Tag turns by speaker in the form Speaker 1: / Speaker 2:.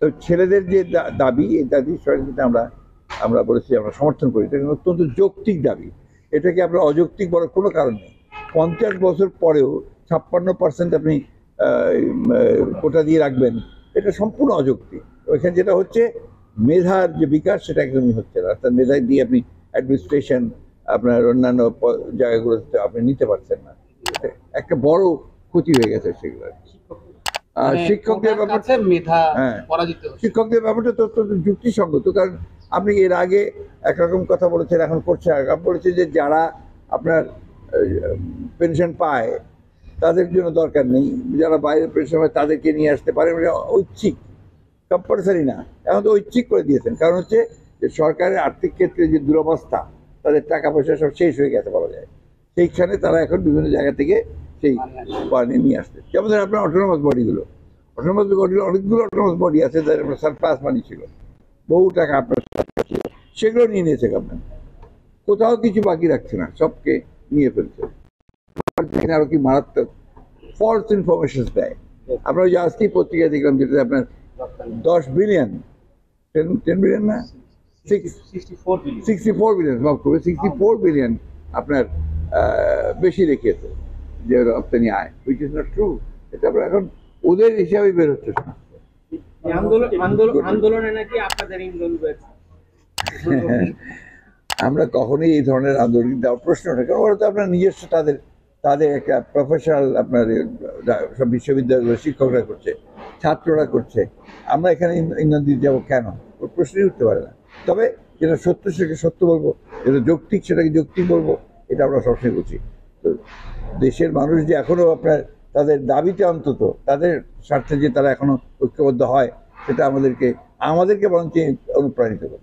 Speaker 1: তো ছেলেদের যে দাবি, এই দাবির সঙ্গে আমরা আমরা বলেছি আমরা সমর্থন করি। এটা অত্যন্ত যৌক্তিক দাবি, এটাকে আমরা অযৌক্তিক বলার কোনো কারণ নেই। 50 বছর পরেও 56% আপনি কোটা দিয়ে রাখবেন, এটা সম্পূর্ণ অযৌক্তিক। ওইখানে যেটা হচ্ছে মেধার যে বিকাশ সেটা একদমই হচ্ছে না। অর্থাৎ মেধা দিয়ে আপনি অ্যাডমিনিস্ট্রেশন আপনার অন্যান্য জায়গাগুলোতে আপনি নিতে পারছেন না। একটা বড় ক্ষতি হয়ে গেছে সেগুলো। শিক্ষকদের ব্যাপারটা, হ্যাঁ, শিক্ষকদের ব্যাপারটা তো অত্যন্ত যুক্তিসঙ্গত। কারণ আপনি এর আগে একরকম কথা বলেছেন, এখন করছে বলেছে যে যারা আপনার পেনশন পায় তাদের জন্য দরকার নেই, যারা বাইরে পেনশন পায় তাদেরকে নিয়ে আসতে পারে, মানে ঐচ্ছিক, কম্পালসারি না। এখন তো ঐচ্ছিক করে দিয়েছেন, কারণ হচ্ছে যে সরকারের আর্থিক ক্ষেত্রে যে দুরবস্থা, তাদের টাকা পয়সা সব শেষ হয়ে গেছে বলা যায়, সেইখানে তারা এখন বিভিন্ন জায়গা থেকে সেই পানি নিয়ে আসছে। যেমন ধরেন আপনার অটোনমাস বডিগুলো, অনেকগুলো অটোনমাস বডি আছে যাদের আপনার সারপ্লাস মানি ছিল, বহু টাকা আপনার ছিল, সেগুলো নিয়ে নিয়েছে গভর্নমেন্ট, কোথাও কিছু বাকি রাখছে না, সবকে নিয়ে ফেলছে। আরো কি মারাত্মক ফলস ইনফরমেশন দেয়। আমরা ওই যে আজকেই পত্রিকায় দেখলাম যেটা আপনার 10 বিলিয়ন, 10 বিলিয়ন না, 64 বিলিয়ন, মাফ করবে, 64 বিলিয়ন আপনার বেশি রেখেছে যে রপ্তানি আয়, হুইচ ইজ নট ট্রু। এটা আমরা এখন ওদের হিসাবে বের হচ্ছে।
Speaker 2: আন্দোলনে নাকি আপনাদের
Speaker 1: আমরা কখনোই এই ধরনের আন্দোলন দেওয়ার প্রশ্ন ওঠে, কারণ ওরা তো আপনার নিজস্ব তাদের তাদের একটা প্রফেশনাল আপনার সব বিশ্ববিদ্যালয়গুলো শিক্ষকরা করছে, ছাত্ররা করছে। আমরা এখানে ইন্ধন দিতে যাবো কেন? ওর প্রশ্নই উঠতে পারে না। তবে যেটা সত্য সেটাকে সত্য বলবো, যেটা যৌক্তিক সেটাকে যৌক্তিক বলবো, এটা আমরা সবসময় করছি। তো দেশের মানুষ যে এখনো আপনার তাদের দাবিতে, অন্তত তাদের স্বার্থে যে তারা এখনো ঐক্যবদ্ধ হয়, সেটা আমাদেরকে বরঞ্চ অনুপ্রাণিত করে।